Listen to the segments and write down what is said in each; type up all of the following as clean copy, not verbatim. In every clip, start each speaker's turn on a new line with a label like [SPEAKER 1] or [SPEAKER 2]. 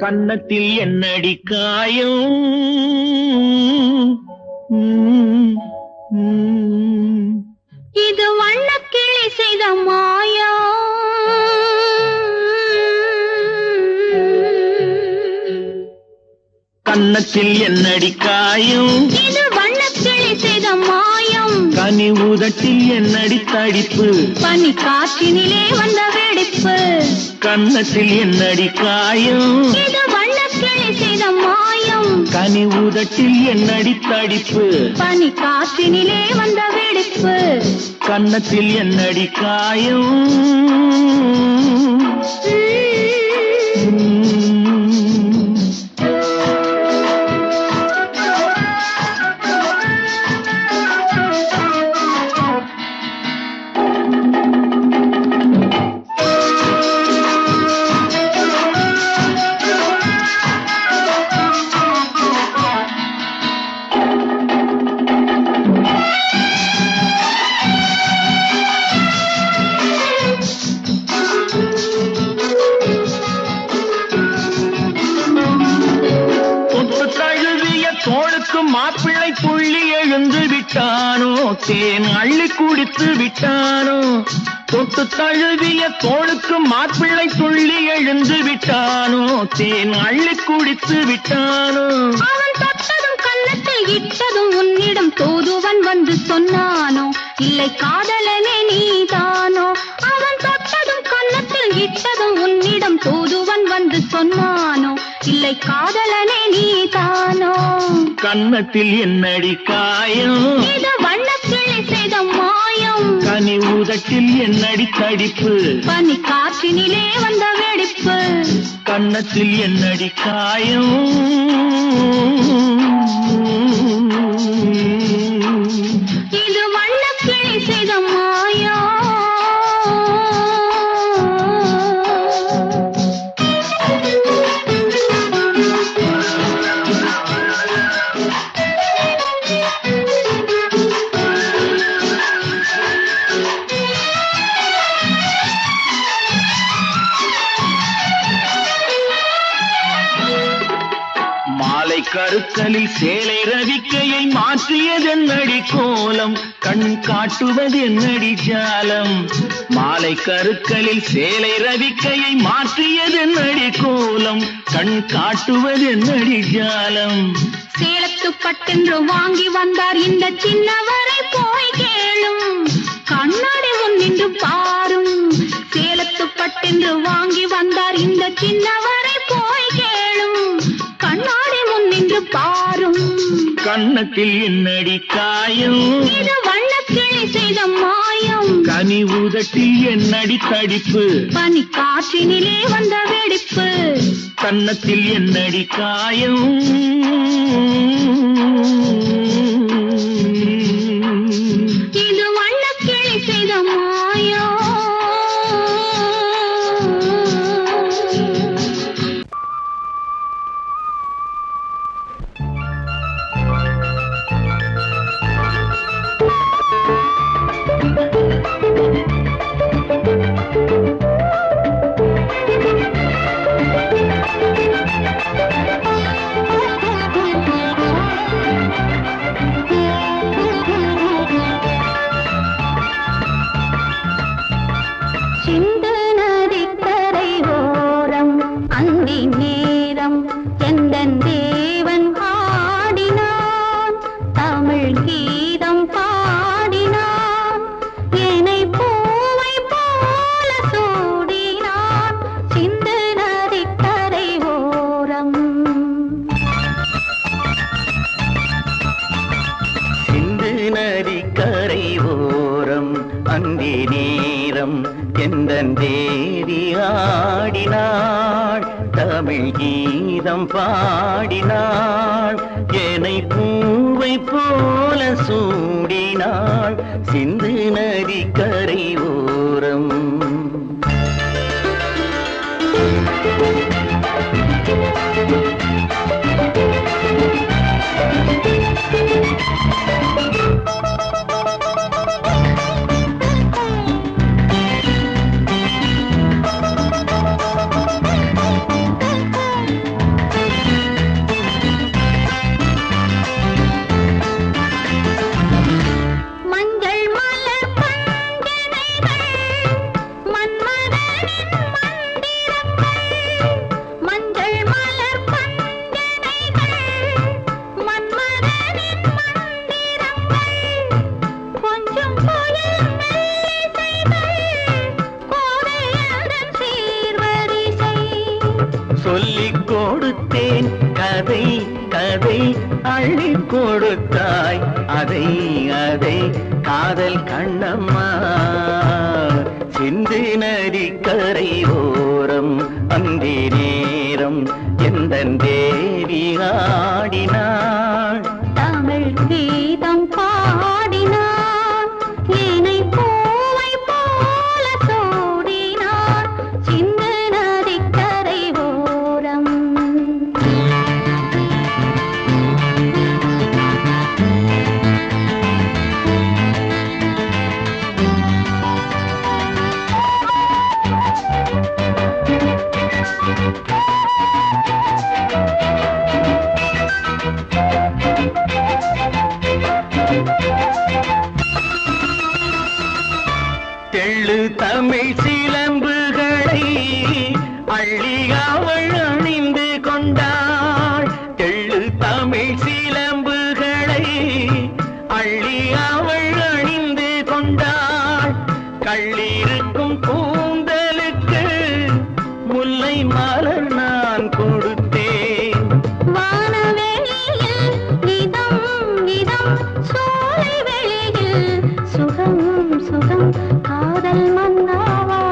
[SPEAKER 1] கன்னத்தில் என்னடி காயம்?
[SPEAKER 2] இது வண்ணக்கிளி செய்த மாயம்.
[SPEAKER 1] கன்னத்தில் என்னடி காயம்?
[SPEAKER 2] இது வண்ணக்கிளி செய்த மாயம்.
[SPEAKER 1] கனி உதட்டில் என்னடி தடிப்பு?
[SPEAKER 2] பனி காற்றினிலே வந்த வெடிப்பு.
[SPEAKER 1] கன்னத்தில் என்னடி காயம்?
[SPEAKER 2] இது வண்ணக்கிளி செய்த மாயம்.
[SPEAKER 1] கனி உதட்டில் என்னடி தடிப்பு?
[SPEAKER 2] பனி காற்றினிலே வந்த வெடிப்பு.
[SPEAKER 1] கன்னத்தில் என்னடி காயம்? தோளுக்கு மாப்பிள்ளை துள்ளி எழுந்து விட்டானோ, தேன் அள்ளி குடித்து விட்டானோ. தொட்டு தழுவிய தோளுக்கு மாப்பிள்ளை துள்ளி எழுந்து விட்டானோ, தேன் அள்ளி குடித்து விட்டானோ.
[SPEAKER 2] அவன் தொட்டதும் கன்னத்தில் இட்டதும் உன்னிடம் தூதுவன் வந்து சொன்னானோ, இல்லை காதலனே நீதானோ. அவன் தொட்டதும் கன்னத்தில் இட்டதும் உன்னிடம் தூதுவன் வந்து சொன்னானோ, இல்லை காதலனே நீதானோ.
[SPEAKER 1] கன்னத்தில் என்னடி காயம்?
[SPEAKER 2] இது வண்ணக்கிளி செய்த மாயம்.
[SPEAKER 1] கனி உதட்டில் என்னடி தடிப்பு?
[SPEAKER 2] பனி காற்றினிலே வந்த வெடிப்பு.
[SPEAKER 1] கன்னத்தில் என்னடி காயம்?
[SPEAKER 2] இது வண்ணக்கிளி செய்த மாயம்.
[SPEAKER 1] மாலை கருக்கலில் சேலை ரவிக்கையை மாற்றியதென்னடி கோலம்? கண் காட்டுவதென்னடி ஜாலம்? மாலை கருக்கலில் சேலை ரவிக்கையை மாற்றியதென்னடி கோலம்? கண் காட்டுவதென்னடி ஜாலம்?
[SPEAKER 2] சேலத்து பட்டென்று வாங்கி வந்தார் இந்த சின்னவரை போய் கேளும். கண்ணாடி முன் நின்று பாரும். சேலத்து பட்டென்று வாங்கி வந்தார் இந்த சின்னவரை போய் கேளும். கண்ணாடி முன் நின்று பாரும்.
[SPEAKER 1] கன்னத்தில் என்னடி காயம்?
[SPEAKER 2] இது வண்ணக்கிளி செய்த மாயம்.
[SPEAKER 1] கனி உதட்டில் என்னடி தடிப்பு?
[SPEAKER 2] பனி காற்றினிலே வந்த வெடிப்பு.
[SPEAKER 1] கன்னத்தில் என்னடி காயம்?
[SPEAKER 2] இது வண்ணக்கிளி செய்த மாயம். சிந்து நதிக்கரை ஓரம் அந்தி நேரம் எந்தன் தேவன் ஆடினான். தமிழ் கீதம் பாடினான். என்னை பூவை போல சூடினான். சிந்து நதிக்கரை ஓரம்.
[SPEAKER 1] சிந்து நதிக்கரை ஓரம் அந்தி நேரம் எந்தன் தேவி ஆடினாள். தமிழ் கீதம் பாடினாள். என்னை பூவை போல சூடினாள். சிந்து நதிக்கரை ஓரம். சொல்லிக் கொடுத்தேன் கதை கதை அள்ளி கொடுத்தாய் அதை அதை காதல் கண்ணம்மா சிந்து நதி கரை ஓரம் அந்தி நேரம் எந்தன் தேவி ஆடினாள்
[SPEAKER 2] தமிழ் கீதம் பாடினான் ஏனை பூவை போல சூடினான் சிந்து நதிக்கரை ஓரம்
[SPEAKER 1] தெள்ளு தமிழ் சிலம்புகளை அள்ளி அவள் அணிந்து கொண்டாள் தெள்ளு தமிழ் சிலம்புகளை அள்ளி அவள் அணிந்து கொண்டாள் கள்ளிருக்கும் கூந்தலுக்கு முல்லை மலர் நான் கொடுத்தேன்
[SPEAKER 2] வானவெளியில் இதம் இதம் சோலை வெளியில் சுகம் சுகம் காதல் மன்னாவா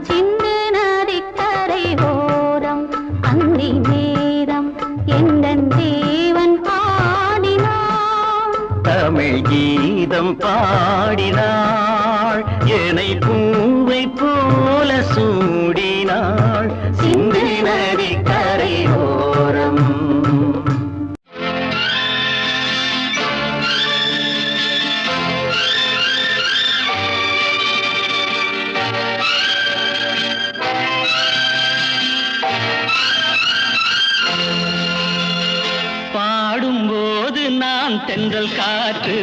[SPEAKER 2] சிந்து நதிக்கரை ஓரம் அந்தி நேரம் எந்தன் தேவன் ஆடினான்
[SPEAKER 1] தமிழ் கீதம் பாடினாள் என்னை பூவை போல சூடினாள் சிந்து நதி கரை ஓரம் பாடும்போது நான் தென்றல் காற்று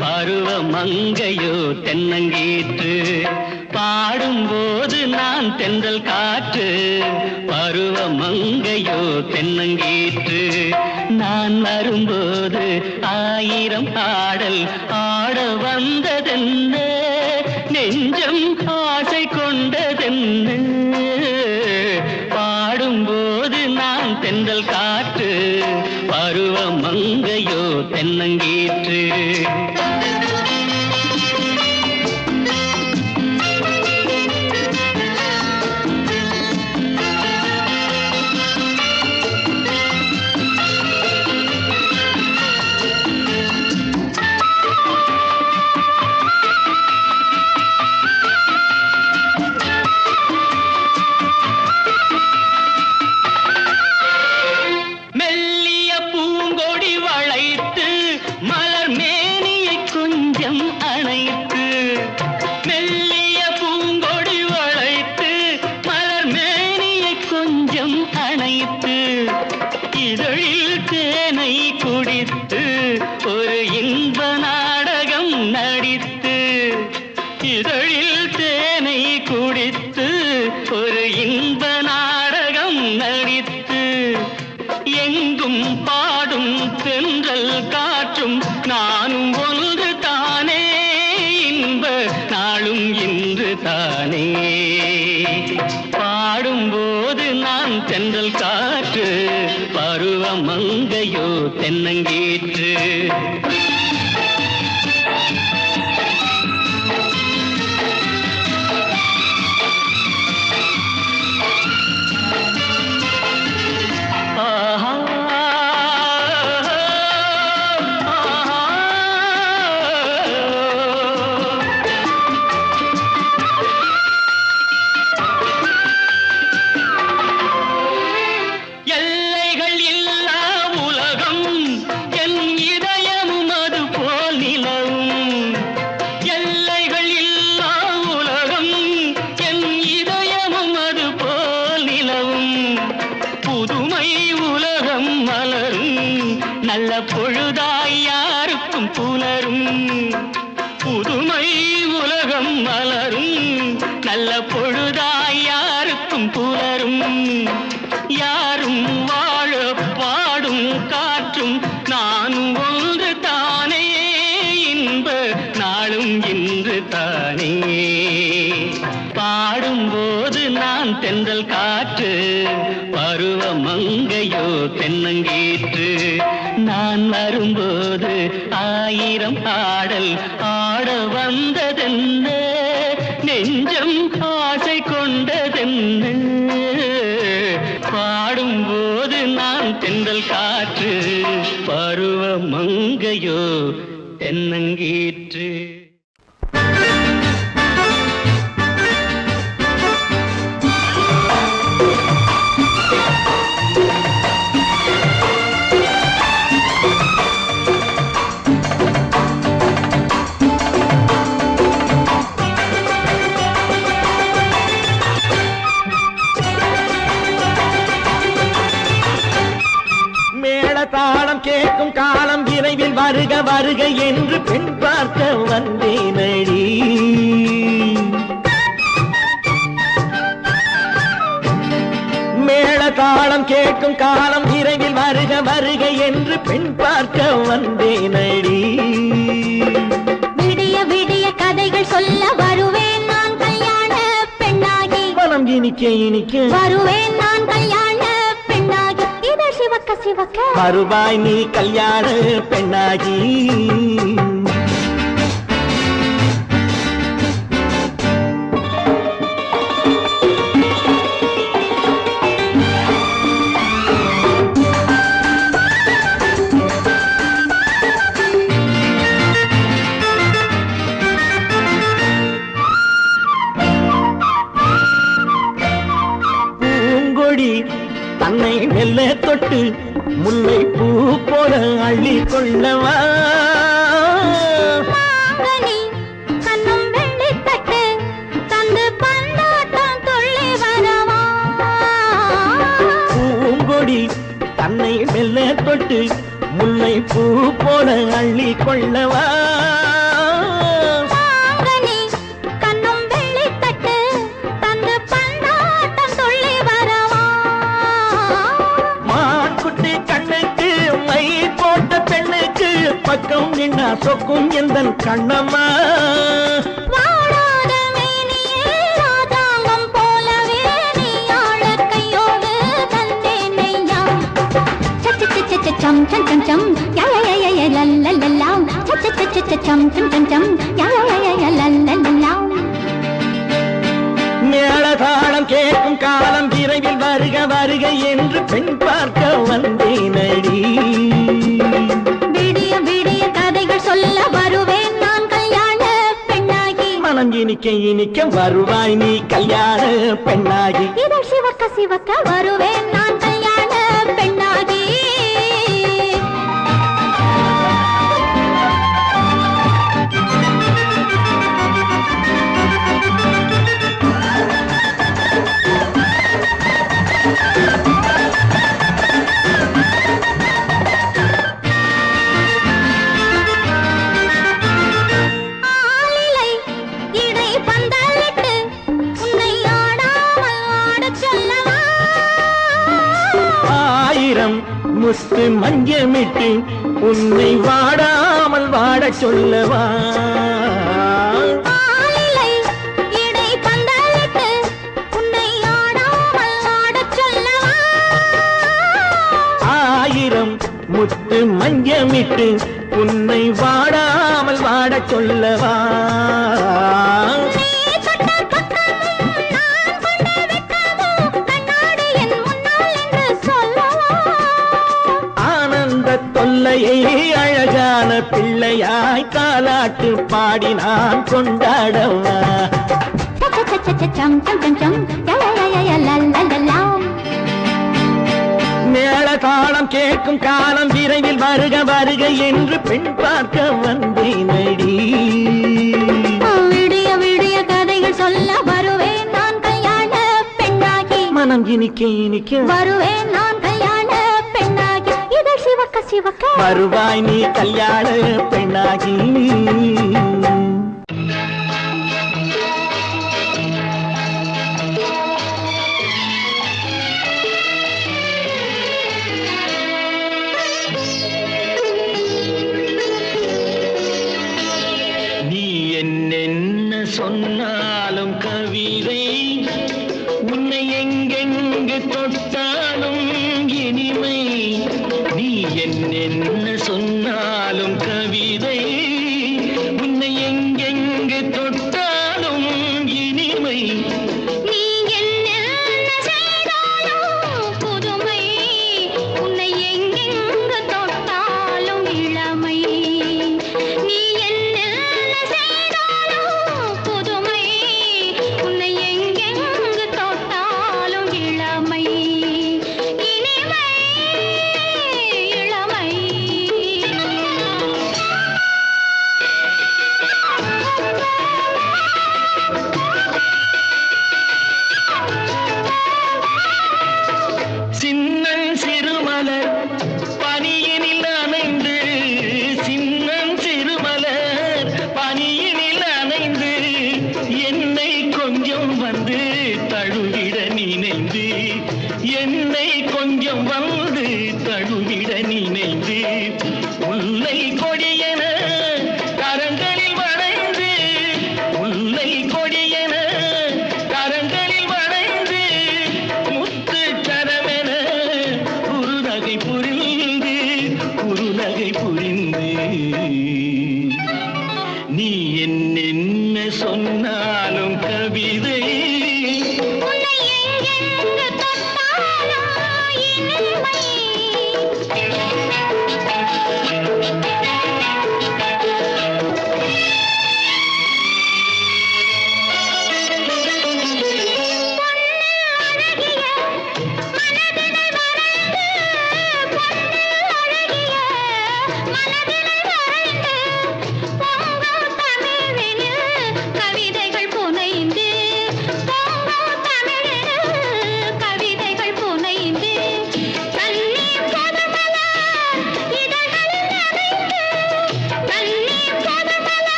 [SPEAKER 1] பருவ மங்கையோ தென்னங்கீற்று பாடும்போது நான் தென்றல் காற்று பருவ மங்கையோ தென்னங்கீற்று நான் வரும்போது ஆயிரம் ஆடல் ஆட வந்ததென்ன நெஞ்சம் ஆசை கொண்டதென்ன பாடும்போது நான் தென்றல் காற்று பருவ மங்கையோ தென்னங்கீற்று மெல்லிய பூங்கொடி வளைத்து மலர் மேனியை கொஞ்சம் அணைத்து மெல்லிய பூங்கொடி வளைத்து மலர் மேனியை கொஞ்சம் அணைத்து இதழில் தேனை குடித்து ஒரு இன்ப நாடகம் நடித்து இதழில் தேனை குடித்து ஒரு இன்ப நாடகம் நடித்து எங்கும் பாடும் தென்றல் காற்றும் நானும் ஒன்று தானே இன்ப நாளும் இன்று தானே பாடும்போது நான் தென்றல் காற்று பருவ மங்கையோ தென்னங்கீற்று எல்லைகள் இல்லா உலகம் என் இதயமும் அது போல் நிலவும் எல்லைகள் இல்லா உலகம் என் இதயமும் அது போல் நிலவும் புதுமை உலகம் மலரும் நல்ல பொழுதாய் யாருக்கும் புலரும் புதுமை உலகம் மலரும் நல்ல பொழுதாய் யாருக்கும் புலரும் யாரும் வாழ பாடும் காற்றும் நானும் ஒன்று தானே இன்ப நாளும் இன்று தானே பாடும்போது நான் தென்றல் காற்று பருவ மங்கையோ தென்னங்கீற்று. நான் வரும்போது 1000 ஆடல் ஆட வந்ததென்ன, நெஞ்சம் ஆசை கொண்டதென்ன. பாடும்போது நான் தென்றல் காற்று, பருவ மங்கையோ தென்னங்கீற்று.
[SPEAKER 3] தாளம் கேட்கும் காலம் விரைவில் வருக வருக என்று பெண் பார்க்க வந்தேனடி. மேள தாளம் கேட்கும் காலம் விரைவில் வருக வருக என்று பெண் பார்க்க வந்தேனடி.
[SPEAKER 2] விடிய விடிய கதைகள் சொல்ல வருவேன் நான் கல்யாண பெண்ணாகி.
[SPEAKER 3] மனம் இனிக்க இனிக்க
[SPEAKER 2] வருவேன் நான் கல்யாண பெண்ணாகி. இதழ் சிவக்க சிவக்க
[SPEAKER 3] வருவாய் நீ கல்யாண பெண்ணாகி. பூங்கொடி தன்னை மெல்ல தொட்டு முல்லை பூ போல அள்ளி கொள்ளவா.
[SPEAKER 2] கண்ணும் வெள்ளி தட்டு தந்து பந்தாட்டம் துள்ளி வரவா.
[SPEAKER 3] பூங்கொடி தன்னை மெல்ல தொட்டு முல்லை பூ போல அள்ளி கொள்ளவா.
[SPEAKER 2] கண்ணும் வெள்ளி தட்டு தந்து பந்தாட்டம் துள்ளி வரவா.
[SPEAKER 3] மான்குட்டி கண்ணுக்கு மை போட்ட பெண்ணுக்கு பக்கம் நின்னா சொக்கும் எந்தன் கண்ணம்மா.
[SPEAKER 2] வாழாத மேனியே ராஜாங்கம் போலவே நீ ஆள கையோடு தந்தேன் நெய்யா. சச்ச சச்ச சச்சம் சம் சம் சம் யா யா யா யா லல்லல்லா. சச்ச சச்ச சச்சம் சம் சம் சம் யா யா யா யா லல்லல்லா.
[SPEAKER 3] மேளதாளம் கேட்கும் காலம் விரைவில் வருக வருக என்று பெண் பார்க்க வந்தேனடி.
[SPEAKER 2] விடிய விடிய கதைகள் சொல்ல வருவேன் நான் கல்யாண பெண்ணாகி.
[SPEAKER 3] மனம் இனிக்க இனிக்க வருவாய் நீ கல்யாண பெண்ணாகி.
[SPEAKER 2] இதழ் சிவக்க சிவக்க வருவேன் நான் கல்யாண பெண்ணாகி. ஆலிலை இடை பந்தலிட்டு உன்னை ஆடாமல் ஆடச் சொல்லவா.
[SPEAKER 3] 1000 முத்து மஞ்சமிட்டு உன்னை வாடாமல் வாடச் சொல்லவா.
[SPEAKER 2] ஆலிலை இடை பந்தலிட்டு உன்னை ஆடாமல் ஆடச் சொல்லவா.
[SPEAKER 3] 1000 முத்து மஞ்சமிட்டு உன்னை வாடாமல் வாடச் சொல்லவா.
[SPEAKER 2] நீ தொட்ட பக்கமும் நான் கொண்ட வெட்கமும் கண்ணாடி என் முன்னால் என்று சொல்லவா.
[SPEAKER 3] ஆனந்த தொல்லையை அழகான பிள்ளையாய் தாலாட்டு பாடி நான் கொண்டாடவா.
[SPEAKER 2] சம் சம் சம் சம் யா யா யா யா லல்லல்லா.
[SPEAKER 3] மேளதாளம் கேட்கும் காலம் விரைவில் வருக வருக என்று பெண் பார்க்க வந்தேனடி.
[SPEAKER 2] விடிய விடிய கதைகள் சொல்ல வருவேன் நான் கல்யாண பெண்ணாகி.
[SPEAKER 3] மனம் இனிக்க இனிக்க
[SPEAKER 2] வருவேன் நான் கல்யாண பெண்ணாகி. இதழ் சிவக்க சிவக்க
[SPEAKER 3] வருவாய் நீ கல்யாண பெண்ணாகி.
[SPEAKER 1] நீ என்னென்ன சொன்னாலும் கவிதை, உன்னை எங்கெங்கு தொட்டாலும் என்னை கொஞ்சம் வந்து தழுவிட நினைந்து முல்லை கொடியன கரங்களில் வளைந்து முல்லை கொடியன கரங்களில் வளைந்து முத்து கரமென குறுநகை புரிந்து நீ என்ன சொன்னாலும் கவிதை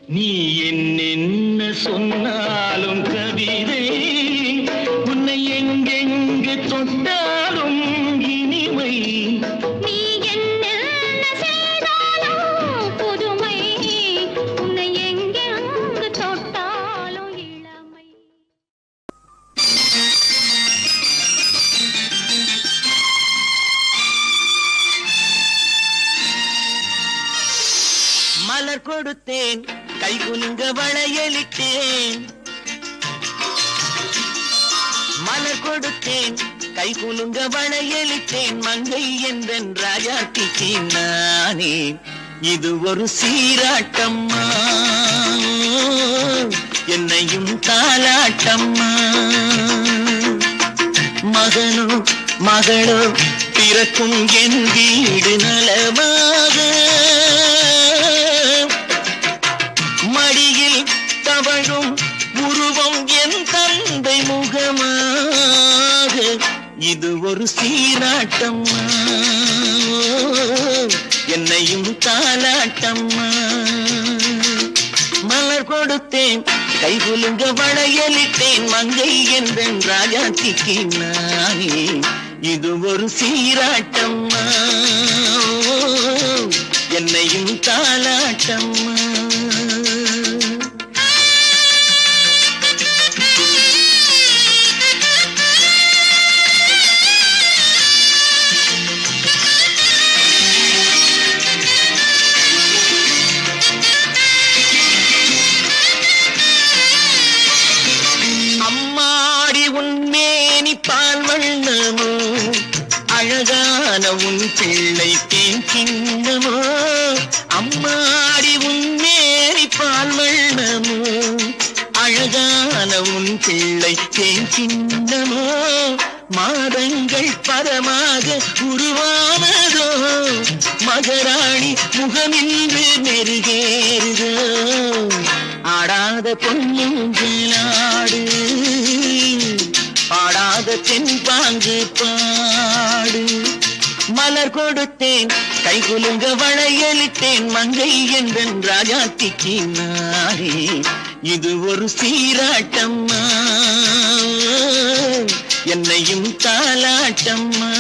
[SPEAKER 1] நீ என்ன சொன்னாலும் கவிதை உன்னை எங்கெங்கு தொட்டாலும் இனிமை
[SPEAKER 2] நீ என்ன செய்தாலும் புதுமை உன்னை எங்கெங்கு தொட்டாலும் இளமை.
[SPEAKER 3] மலர் கொடுத்தேன் கை குலுங்க வளையலிட்டேன் மலர் கொடுத்தேன் கை குலுங்க வளையலிட்டேன் மங்கை என்றன் ராஜாத்திக்கு நானே இது ஒரு சீராட்டம்மா என்னையும் தாலாட்டம்மா மகனோ மகளோ பிறக்கும் என் வீடு நலமாக மடியில் தவழும் உருவம் என் தந்தை முகமாக இது ஒரு சீராட்டம்மா என்னையும் தாலாட்டம்மா மலர் கொடுத்தேன் கை குலுங்க வளையலிட்டேன் மங்கை என்பன் ராஜாத்திக்கு நானே இது ஒரு சீராட்டம்மா என்னையும் தாலாட்டம்மா. அழகான உன் பிள்ளை தேன் கிண்ணமோ அம்மாடி உன் மேரி பால் வண்ணமோ அழகான உன் பிள்ளை தேன் கிண்ணமோ மாதங்கள் பரமாக உருவானதோ மகராணி முகமின்று மெருகேறுதோ ஆடாத பொன்னுங்களாடு பாடாத தென்பாங்கு பாடு மலர் கொடுத்தேன் கை குலுங்க வளையலிட்டேன் மங்கை என்பன் ராஜாத்திக்கு நானே இது ஒரு சீராட்டம்மா என்னையும் தாலாட்டம்மா.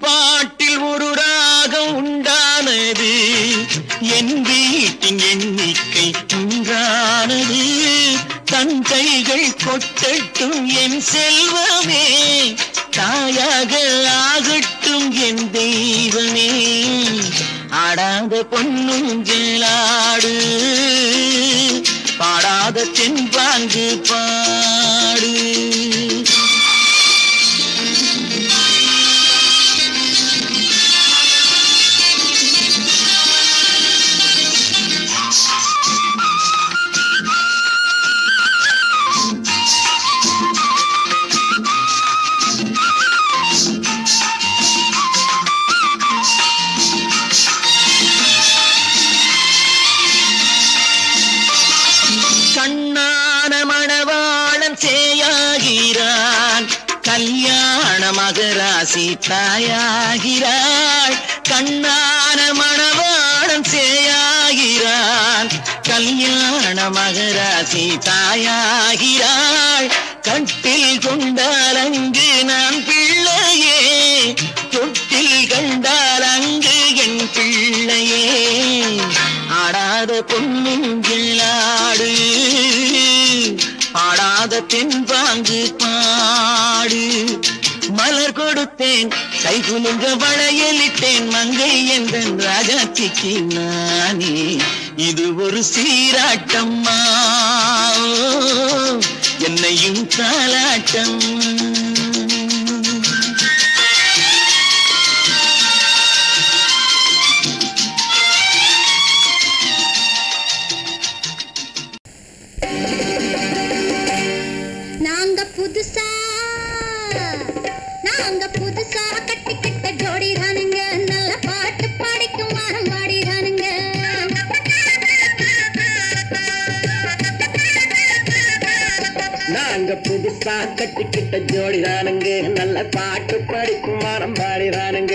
[SPEAKER 3] பாட்டில் ஒரு
[SPEAKER 1] மானே ஆடாத பொன்னுஞ்சேலாடு பாடாத தென்பாங்கு பாடு. கண்ணான மணவாளன் சேயாகிறான் கல்யாண மகராசி தாயாகிறாள். கண்ணான மணவாளன் சேயாகிறான் கல்யாண மகராசி தாயாகிறாள். கட்டில் கொண்டால் அங்கு நான் பிள்ளையே தொட்டில் கண்டால் அங்கு என் பிள்ளையே ஆடாத பொன்னுஞ்சேலாடு பாடாத தென்பாங்கு பாடு. மலர் கொடுத்தேன் கைகுலுங்க வளையலிட்டேன் மங்கை எந்தன் ராஜாத்திக்கு நானே இது ஒரு சீராட்டம்மா என்னையும் தாலாட்டம்.
[SPEAKER 2] நாங்க புதுசா கட்டிக்கிட்ட ஜோடி தானுங்க நல்ல பாட்டு பாடிக்கும் வாரம் பாடி தானுங்க.
[SPEAKER 3] நாங்க புதுசா கட்டிக்கிட்ட ஜோடி தானுங்க நல்ல பாட்டு படிக்கும் வாரம் பாடி தானுங்க.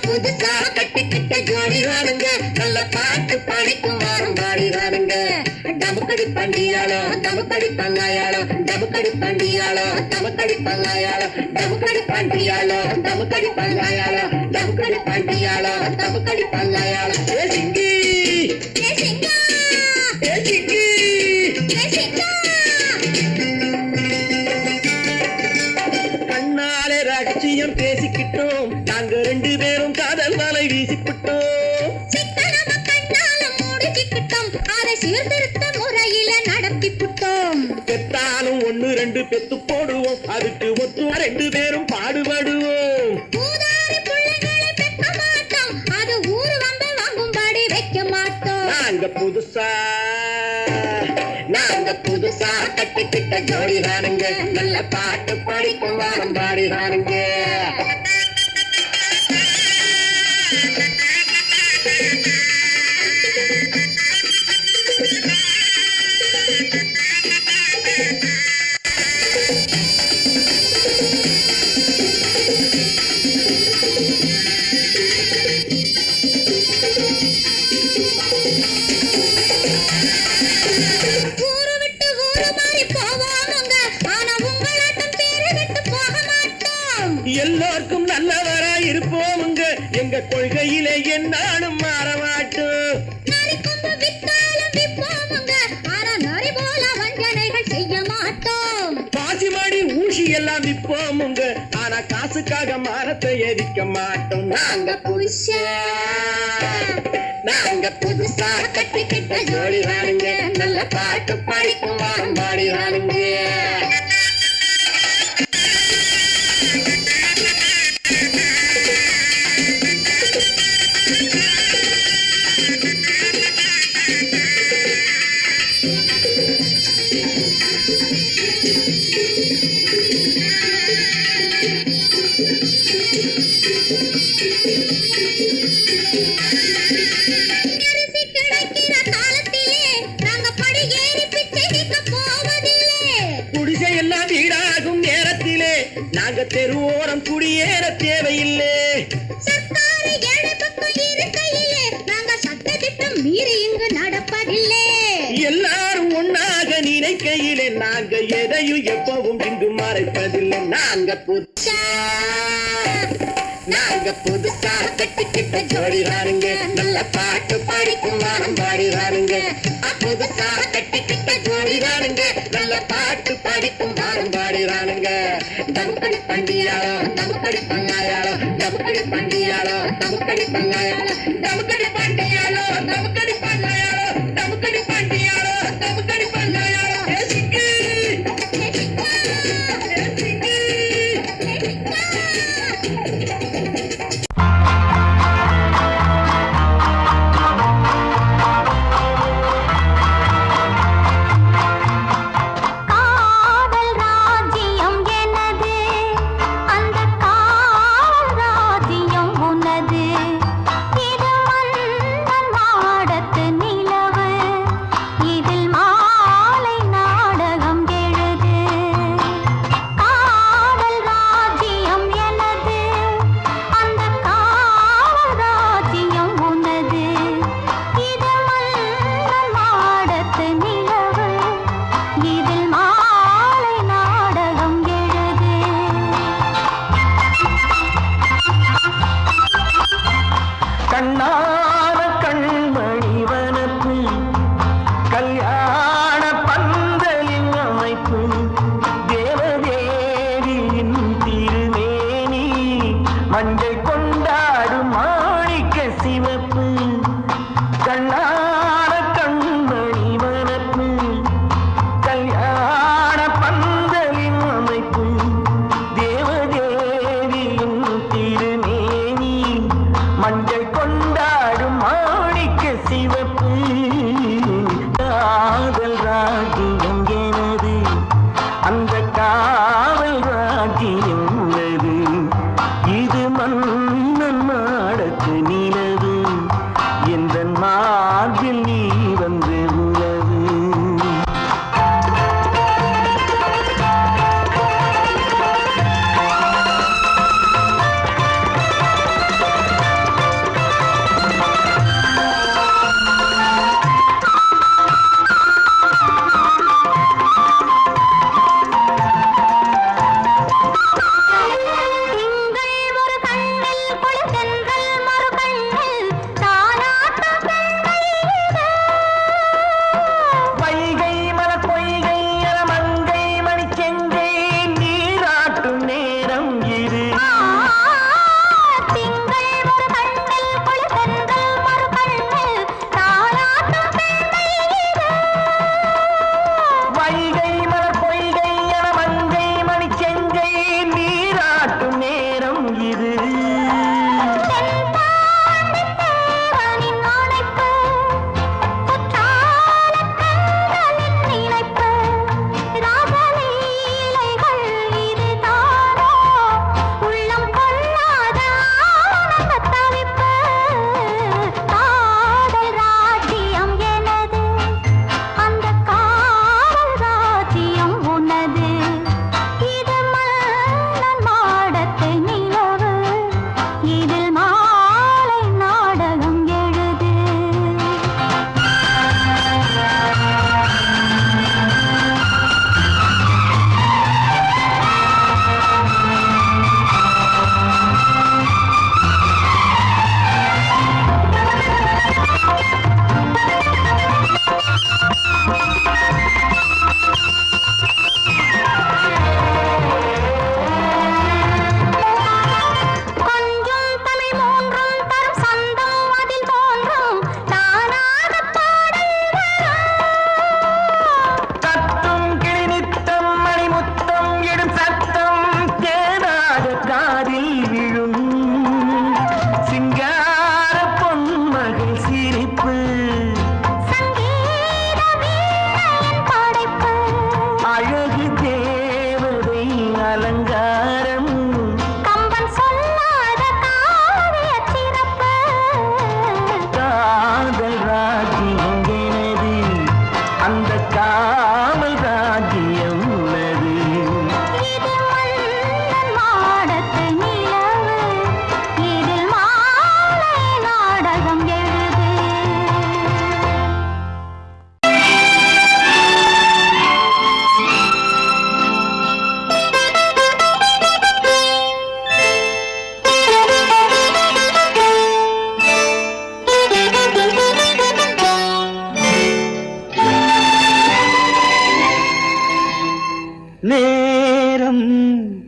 [SPEAKER 2] புதுசா கட்டிக்கிட்ட ஜோடி தானுங்க நல்ல பாட்டு பாடிக்கும் வாரம் பாடி தானுங்க. டமுக்கடி பண்டியாளோ டமுக்கடி பங்காயாளோ டமுக்கடி பண்டியாளோ டமுக்கடி பங்காயாளோ டமுக்கடி பண்டியாளோ டமுக்கடி பங்காயாளோ டமுக்கடி பண்டியாளோ டமுக்கடி பங்காயாளோ.
[SPEAKER 3] ஏ சிங்கி
[SPEAKER 2] ஏ சிங்கா
[SPEAKER 3] ஏ சிங்கி
[SPEAKER 2] ஏ சிங்கா
[SPEAKER 3] கண்ணாலே ரகசியம் பேசிக்கிட்டோம் நாங்க ரெண்டு பேரும் காதல் வலை வீசிக்கிட்டோம்.
[SPEAKER 2] சிக்கனம கண்ணால மூடிக்கிட்டோம் அதை சீர்திருத்த முறையில நடத்தி புட்டோம்.
[SPEAKER 3] பெத்தாலும் ஒண்ணு ரெண்டு பெத்து போடுவோம் அதுக்கு ஒத்துவா ரெண்டு பேரும் பாடுபடுவோம்.
[SPEAKER 2] ஊதாரி பிள்ளைகளை பெக்க மாட்டோம் அது ஊரு வந்து வாங்கும்படி வைக்க மாட்டோம்.
[SPEAKER 3] நாங்க புதுசா கட்டிக்கிட்ட ஜோடி தானுங்க நல்ல பாட்டு படிக்கும் வாரம் பாடி தானுங்க.
[SPEAKER 2] ஊரு விட்டு ஊரு மாறி போவோமுங்க ஆனா உங்களாட்டம் பேரு விட்டு போக மாட்டோம்.
[SPEAKER 3] எல்லாருக்கும் நல்லவரா இருப்போமுங்க எங்க கொள்கையிலே என்னாலும் மாற மாட்டோம்.
[SPEAKER 2] நரி கொம்பு வித்தாலும் விப்போமுங்க ஆனா நரி போல வஞ்சனைகள் செய்ய மாட்டோம்.
[SPEAKER 3] பாசிமாடி ஊசி எல்லாம் விப்போமுங்க ஆனா காசுக்காக மானத்தை எரிக்க மாட்டோம். நாங்க புதுசா கட்டிக்கிட்ட ஜோடி தானுங்க நல்ல பாட்டு படிக்கும் வாரம் பாடி தானுங்க.
[SPEAKER 2] அரிசி கிடைக்கிற காலத்திலே நாங்க படி ஏறி பிச்சை கேட்க போவதில்லை.
[SPEAKER 3] குடிசை எல்லாம் வீடாகும் நேரத்திலே நாங்க தெருவோரம் குடியேற தேவையில்லை.
[SPEAKER 2] சர்க்காரு ஏழை பக்கம் இருக்கையிலே நாங்க சட்டத்திட்டம் மீறி இங்கு நடப்பதில்லை.
[SPEAKER 3] எல்லாரும் ஒன்னாக நினைக்கையிலே நாங்க எதையும் எப்பவும் இங்கு மறைப்பதில்லை. நாங்க புதுசா கட்டிக்கிட்ட ஜோடி தானுங்க நல்ல பாட்டு படிக்கும் வாரம் பாடி தானுங்க. புதுசா கட்டிக்கிட்ட ஜோடி தானுங்க நல்ல பாட்டு படிக்கும் வாரம் பாடி தானுங்க. டமுக்கடி பண்டியாளோ டமுக்கடி பங்காயாளோ டமுக்கடி பண்டியாளோ டமுக்கடி நமக்கடி பண்ணாயாளோ நமக்கடி பாண்டியாளோ நமக்கடி பண்ணாயாளோ நமக்கடி பாண்டியாளோ நமக்கடி பண்ணாயாளோ ஏசிக்கு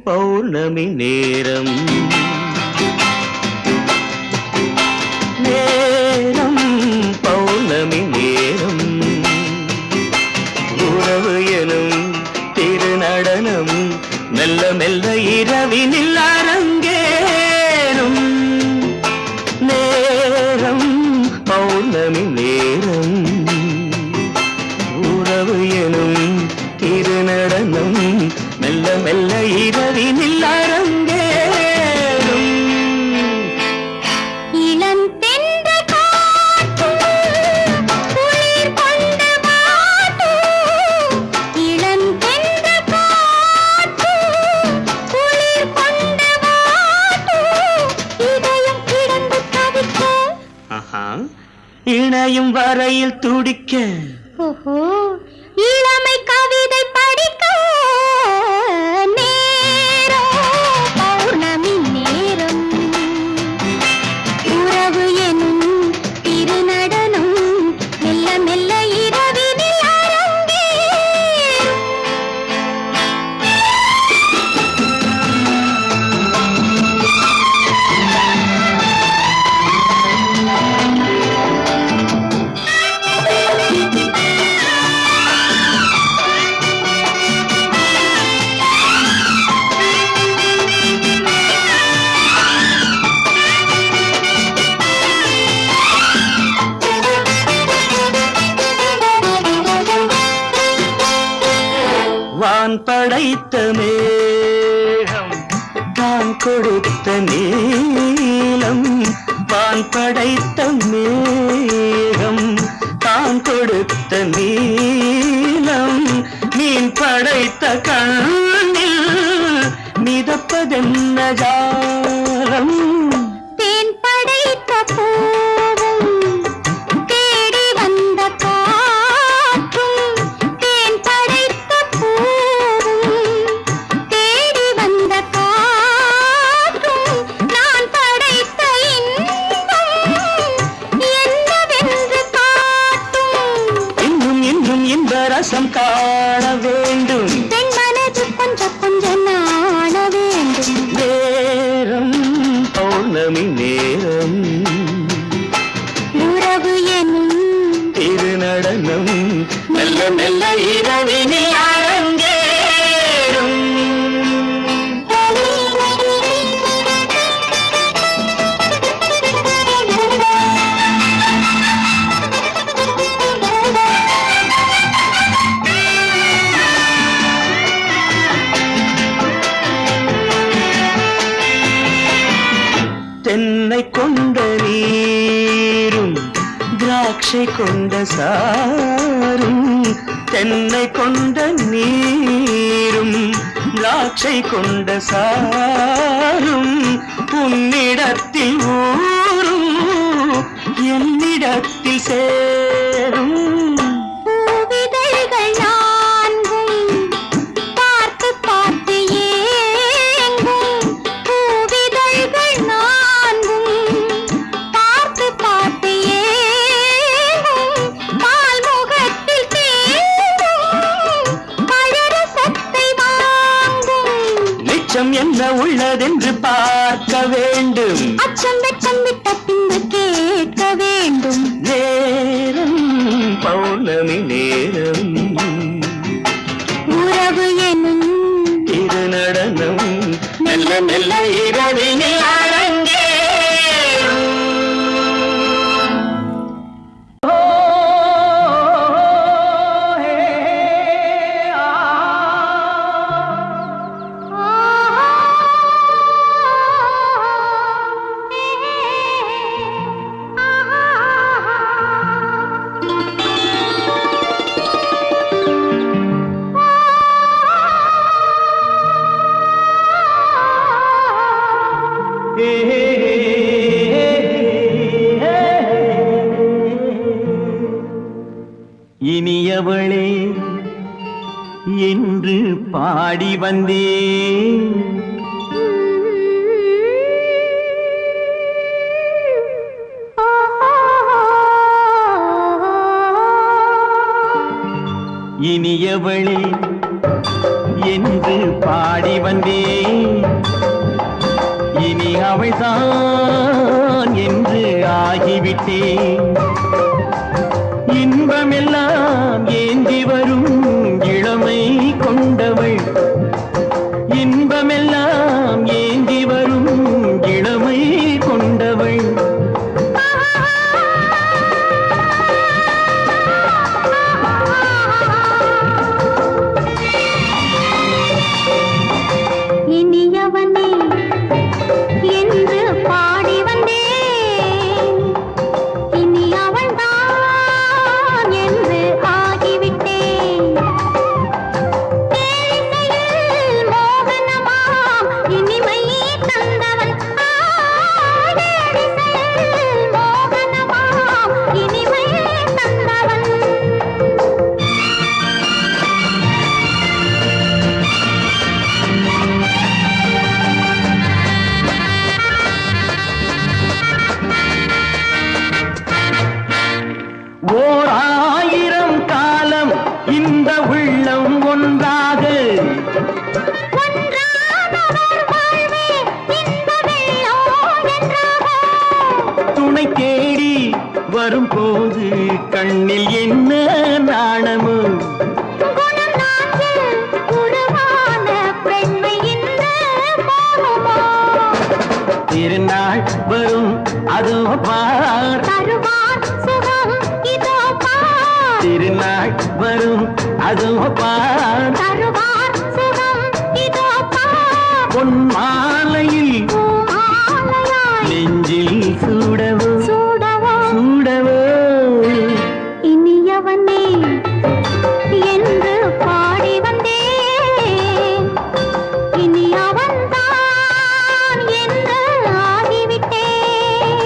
[SPEAKER 1] பௌர்ணமி நேரம் பௌர்ணமி நேரம் உறவு எனும் திருநடனம் மெல்ல மெல்ல இரவினில் அரங்கேறும் இணையும் வரையில் துடிக்க
[SPEAKER 2] இளமை கவிதை படிக்க நேரம் பௌர்ணமி நேரம் உறவு எனும் திருநடனம் மெல்ல மெல்ல இரவினில் அரங்கேறும்
[SPEAKER 1] வான் படைத்த மேகம் தான் கொடுத்த நீலம் வான் படைத்த மேகம் தான் கொடுத்த நீலம் மீன் படைத்த கண்ணில் மிதப்பதென்ன ஜாலம்
[SPEAKER 2] தேன் படைத்த பூவும் தேடி வந்த காற்றும் தேன் படைத்த பூவும் தேடி வந்த காற்றும் நான் படைத்த இன்பம் என்னவென்று காட்டும்
[SPEAKER 1] இன்னும் இன்னும் இந்த ரசம் காண வேண்டும்
[SPEAKER 2] பெண் மனது கொஞ்சம் கொஞ்சம் நாண வேண்டும்
[SPEAKER 1] நேரம் பௌர்ணமி நேரம்
[SPEAKER 2] உறவு எனும்
[SPEAKER 1] திருநடனம் மெல்ல மெல்ல இரவினில் அரங்கேறும் தென்னை கொண்ட நீரும் திராட்சை கொண்ட சாரும் தென்னை கொண்ட நீரும் திராட்சை கொண்ட சாரும் உன்னிடத்தில் ஊரும் என்னிடத்தில் சேரும்
[SPEAKER 2] பூவிதழ்கள் நான்கும் பார்த்து பார்த்து ஏங்கும் பூவிதழ்கள் நான்கும் பார்த்து பார்த்து ஏங்கும் பால்முகத்தில் தேங்கும் பழரசத்தை வாங்கும்
[SPEAKER 1] நிச்சம் என்ன உள்ளதென்று பார்க்க வேண்டும்
[SPEAKER 2] அச்சம் வெச்சம் விட்ட பின்பு கேட்க வேண்டும்
[SPEAKER 1] நேரம் பௌர்ணமி நேரம்
[SPEAKER 2] உறவு எனும்
[SPEAKER 1] திருநடனம் மெல்ல மெல்ல இரவினில் அரங்கேறும் இனியவளே என்று பாடி வந்தேன் இனியவளே என்று பாடி வந்தேன் இனி அவள்தான் என்று ஆகிவிட்டேன் இன்பமெல்லாம் ஏந்தி வரும் இளமை கொண்டவள் இன்பமெல்லாம் ஏந்தி வரும் இளமை கொண்டவள் ஓர் ஆயிரம் காலம் இந்த உள்ளம் ஒன்றாக துணை தேடி வரும்போது கண்ணில் என்ன நாணமோ திருநாள் வரும் அதோ பார் திருநாள் வரும் அதோ பார் பொன் மாலையில் நெஞ்சில் சூடவோ சூடவோ
[SPEAKER 2] இனியவனே என்று பாடி வந்தேன் இனி அவன்தான் என்று ஆகிவிட்டேன்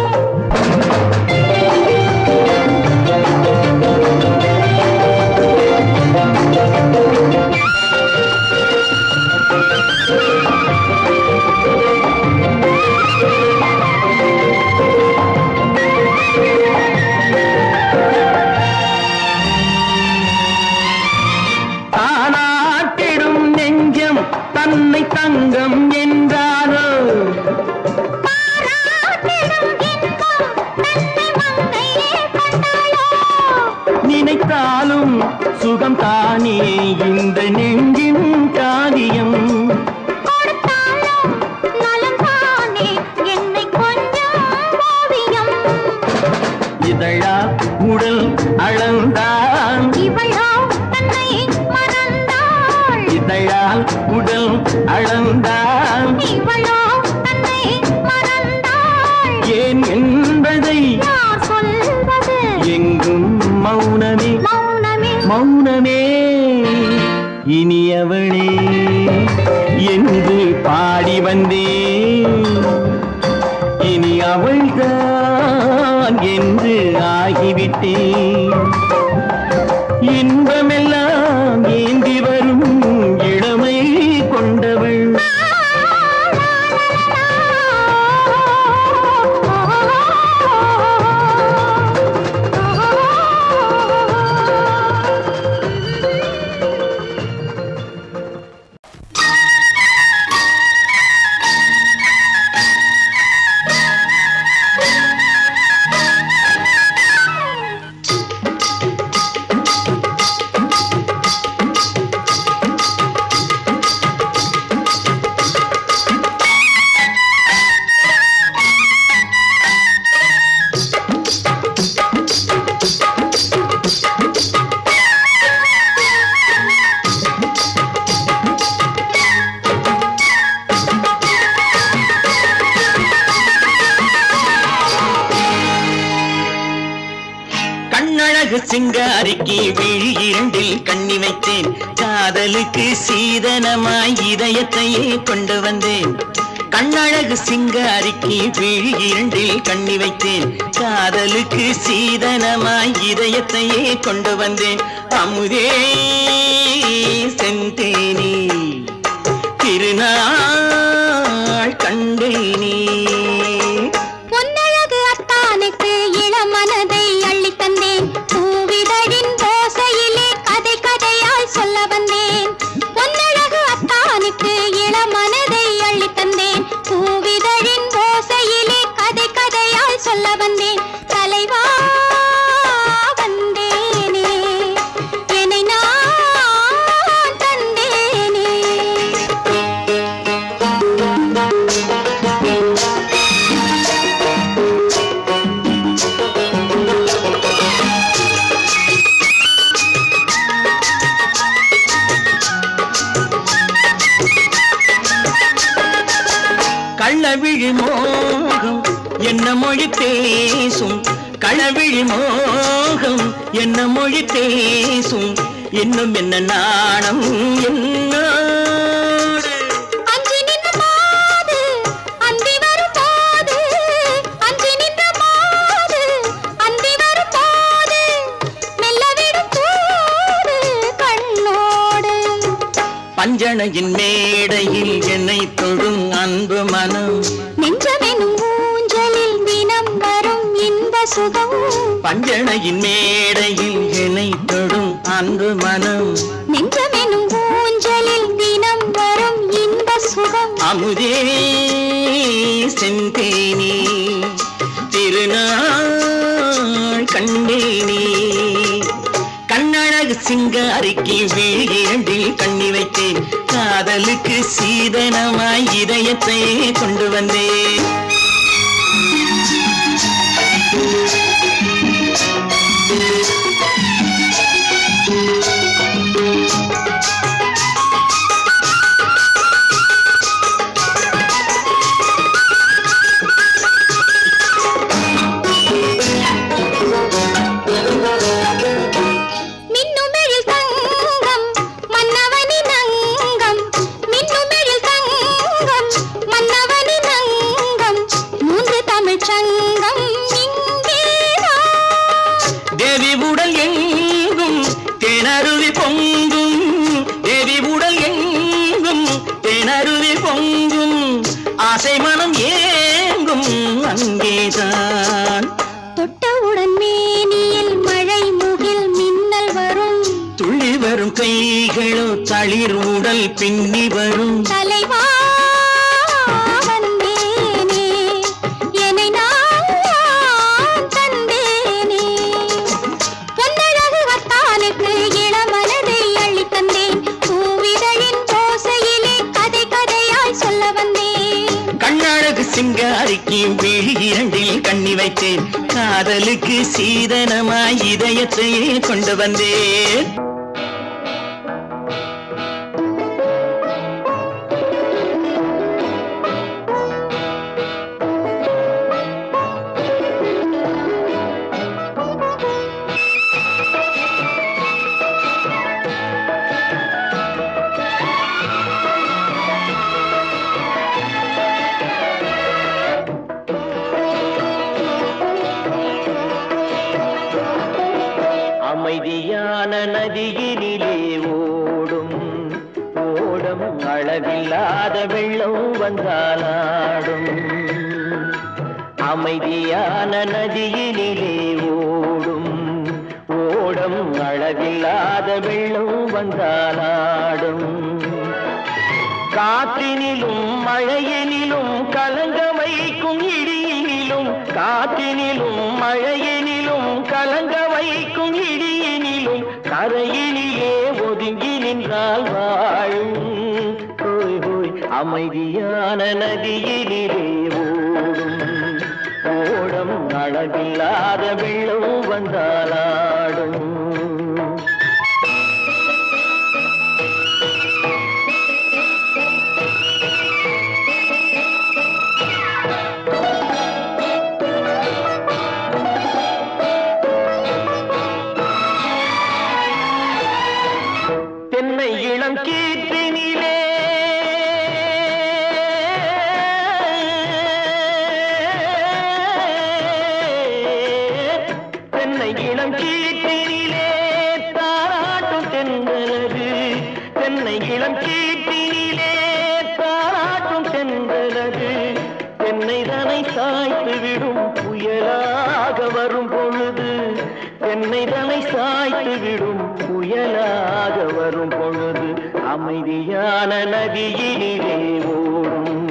[SPEAKER 1] தானாட்டிடும் நெஞ்சம் தன்னை தங்கம் என்றாரோ நினைத்தாலும் சுகம் தானே இந்த நெஞ்சின் காரியம் இதழா உடல் அளந்தான் இதழால் உடல் அளந்தான் ஏன் என்பதை எங்கும் மௌனமே மௌனமே இனியவளே என்று பாடி வந்தேன் இனி அவள்தான் என்று ஆகிவிட்டேன் இன்பமெல்லாம் ஏந்தி வரும் இளமை கொண்டவள் சிங்காரிக்கு விழி இரண்டில் கண்ணி வைத்தேன் காதலுக்கு சீதனமாய் இதயத்தையே கொண்டு வந்தேன் கண்ணழகு சிங்காரிக்கு விழி இரண்டில் கண்ணி வைத்தேன் காதலுக்கு சீதனமாய் இதயத்தையே கொண்டு வந்தேன் அமுதே செந்தேனே திருநாள் கண்டேனே களவிழி மோகம் என்ன மொழி பேசும் களவிழி மோகம் என்ன மொழி பேசும் இன்னும் என்ன நாணம் என்னோடு
[SPEAKER 2] அஞ்சி நின்ற மாது அந்தி வரும் போது அஞ்சி நின்ற மாது அந்தி வரும் போது மெல்ல விடும் போது கண்ணோடு
[SPEAKER 1] பஞ்சணையின் மேடையில் என்னை தொடும் அன்பு மனம்
[SPEAKER 2] நெஞ்சமெனும் ஊஞ்சலில் தினம் வரும் இன்ப சுகம்
[SPEAKER 1] பஞ்சணையின் மேடையில் என்னை தொடும் அன்பு மனம்
[SPEAKER 2] நெஞ்சமெனும் ஊஞ்சலில் தினம் வரும் இன்ப சுகம்
[SPEAKER 1] அமுதே செந்தேனே திருநாள் கண்டேனே கண்ணழகு சிங்காரிக்கு வீழிரண்டில் கண்ணி வைத்தேன் காதலுக்கு சீதனமாய் இதயத்தை கொண்டு வந்தேன் தேவி உடல் எங்கும் தேனருவி பொங்கும் தேவி உடல் எங்கும் தேனருவி பொங்கும் ஆசை மனம் ஏங்கும் அங்கேதான்
[SPEAKER 2] தொட்டவுடன் மேனியில் மழை முகில் மின்னல் வரும்
[SPEAKER 1] துள்ளி வரும் கைகளோ தளிர் உடல் பின்னி வரும்
[SPEAKER 2] தலைவா
[SPEAKER 1] சிங்காரிக்கு விழி இரண்டில் கண்ணி வைத்தேன் காதலுக்கு சீதனமாய் இதயத்தையே கொண்டு வந்தேன் அமைதியான நதியினிலே ஓடும் ஓடம் அளவில்லாத வெள்ளம் வந்தாலாடும் அமைதியான நதியினிலே ஓடும் ஓடம் அளவில்லாத வெள்ளம் வந்தாலாடும் காற்றினிலும் மழையினிலும் கலங்க வைக்கும் இடியினிலும் காற்றினிலும் மழையினிலும் கலங்க வைக்கும் இடியினிலும் கரையினிலே ஒதுங்கி நின்றால் வாழும் ஹோய் ஹோய் அமைதியான நதியினிலே ஓடும் ஓடம் அளவில்லாத வெள்ளம் வந்தாலாடும் தென்னை இளம் கீற்றினிலே தென்னை இளம் கீற்றினிலே தாராட்டும் தென்றலது தென்னை இளம் கீற்றினிலே தாராட்டும் தென்றலது தென்னை தனை சாய்த்து விடும் புயலாக வரும் பொழுது தென்னை தனை சாய்த்து விடும் புயலாக வரும் பொழுது அமைதியான நதியினிலே ஓடும்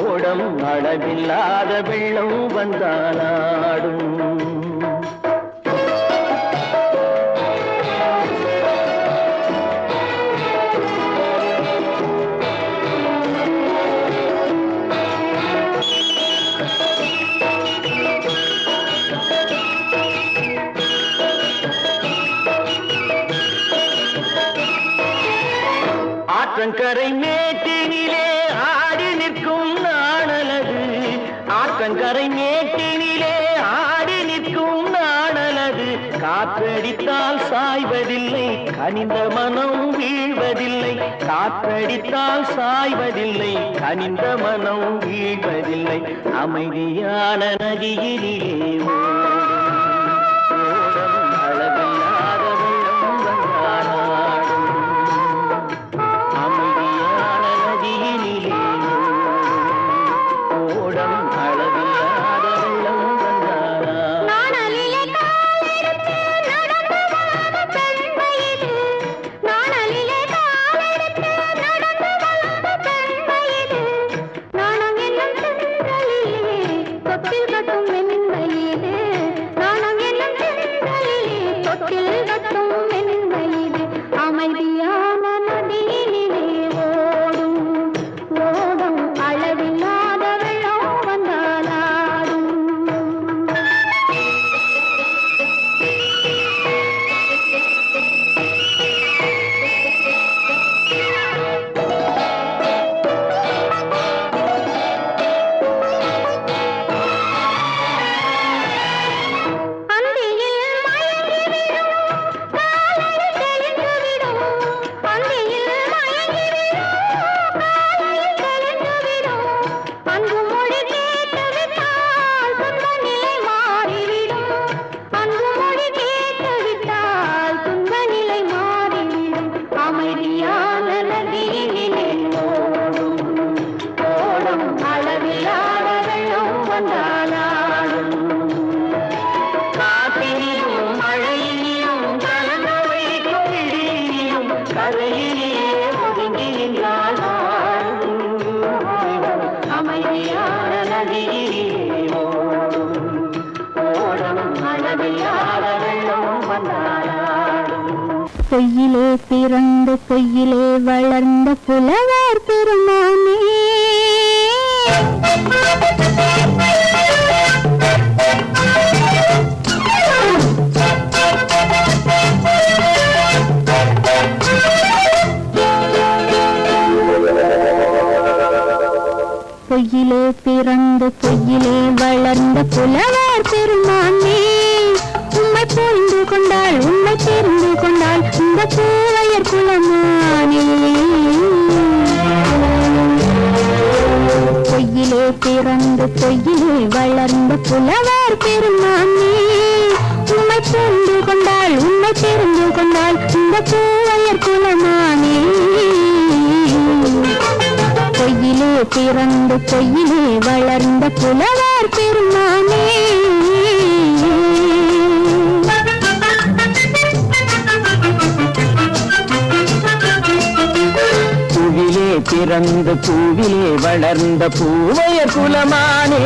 [SPEAKER 1] ஓடம் அளவில்லாத வெள்ளம் வந்தாலாடும் ஆற்றங்கரை மேட்டினிலே ஆடி நிற்கும் நாணலது ஆற்றங்கரை மேட்டினிலே ஆடி நிற்கும் நாணலது காற்றடித்தால் சாய்வதில்லை கனிந்த மனம் வீழ்வதில்லை காற்றடித்தால் சாய்வதில்லை கனிந்த மனம் வீழ்வதில்லை அமைதியான நதியினிலே ஓடும் அளவில்லாத வெள்ளம் வந்தாலாடும் அமைதியான நதியினிலே ஓடம் அளவில்லாத வெள்ளம் வந்தாலாடும்
[SPEAKER 2] பொய்யிலே பிறந்து பொய்யிலே வளர்ந்த புலவர் பெருமானே. பொய்யிலே பிறந்து பொய்யிலே வளர்ந்த புலவர் பெருமானே. உம்மை புரிந்து கொண்டால் உண்மை தெரிந்து கொண்டால் இந்த பூவையர் குலமானே. பொய்யிலே பிறந்து பொய்யிலே வளர்ந்த புலவர் பெருமானே. உம்மை புரிந்து கொண்டால் உண்மை தெரிந்து கொண்டால் இந்த பூவையர் குலமானே. பொய்யிலே பிறந்து பொய்யிலே வளர்ந்த புலவர் பெருமானே.
[SPEAKER 1] பூவிலே பிறந்து பூவிலே வளர்ந்த பூவையர் குலமானே.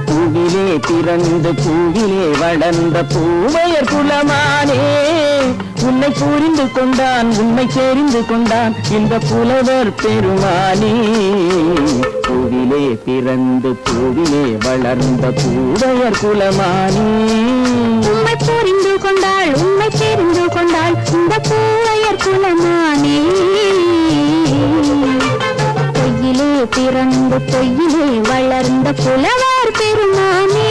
[SPEAKER 1] பூவிலே பிறந்து பூவிலே வளர்ந்த பூவையர் குலமானே. உன்னை புரிந்து கொண்டான் உண்மை தெரிந்து கொண்டான் இந்த புலவர் பெருமானே. பூவிலே பிறந்து பூவிலே வளர்ந்த பூவையர் குலமானே.
[SPEAKER 2] உண்மை புரிந்து கொண்டாள் உண்மை தெரிந்து கொண்டாள் இந்த பூவையர் குலமானே. பொய்யிலே பிறந்து பொய்யிலே வளர்ந்த புலவர் பெருமானே.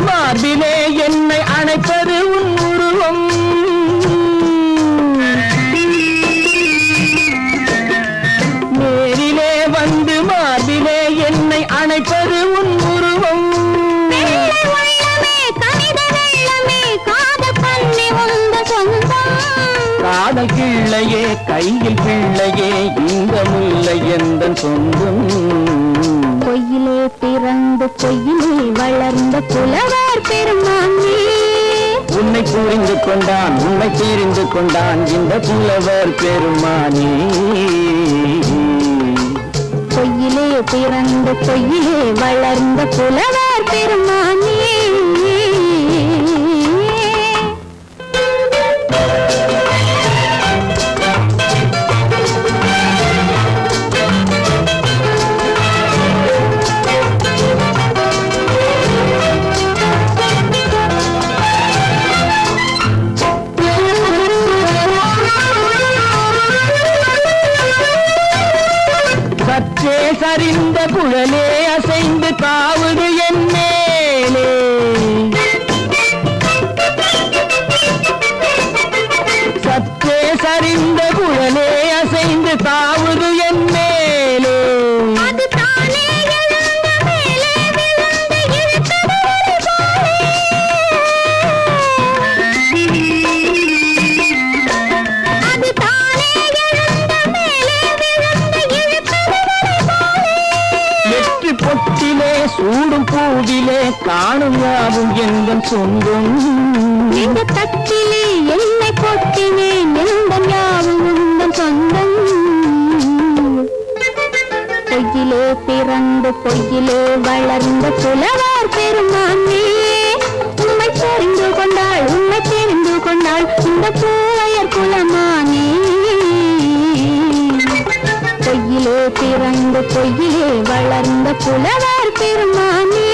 [SPEAKER 1] மார்பிலே என்னை அணைப்பது உன் உருவம். நேரிலே வந்து மார்பிலே என்னை அணைப்பது உன் உருவம். காதல் கிள்ளையே கையில் பிள்ளையே இந்த முல்லை எந்தன் சொந்தம்.
[SPEAKER 2] பொய்யிலே பிறந்து பொய்யிலே வளர்ந்த புலவர் பெருமானே.
[SPEAKER 1] உன்னை புரிந்து கொண்டான் உன்னை தெரிந்து கொண்டான் இந்த புலவர் பெருமானே.
[SPEAKER 2] பொய்யிலே பிறந்து பொய்யிலே வளர்ந்த புலவர் பெருமானே.
[SPEAKER 1] சற்றே சரிந்த குழலே அசைந்து தாவுது என் மேலே. சற்றே சரிந்த குழலே அசைந்து தாவுது என் மேலே. பொட்டிலே சூடும் பூவிலே காணும் யாவும் எங்கள் சொந்தம்.
[SPEAKER 2] இந்த தட்டிலே என்னை கொட்டினே நெந்தம் யாவும் உந்தம் சொந்தம். பொய்யிலே பிறந்து பொய்யிலே வளர்ந்த புலவர் பெருமானே. உண்மை தெரிந்து கொண்டாள் உண்மை தெரிந்து கொண்டாள் இந்த பூவையர் குலமானே. பொய்யிலே பிறந்து பொய்யிலே வளர்ந்த புலவர் பெருமானே.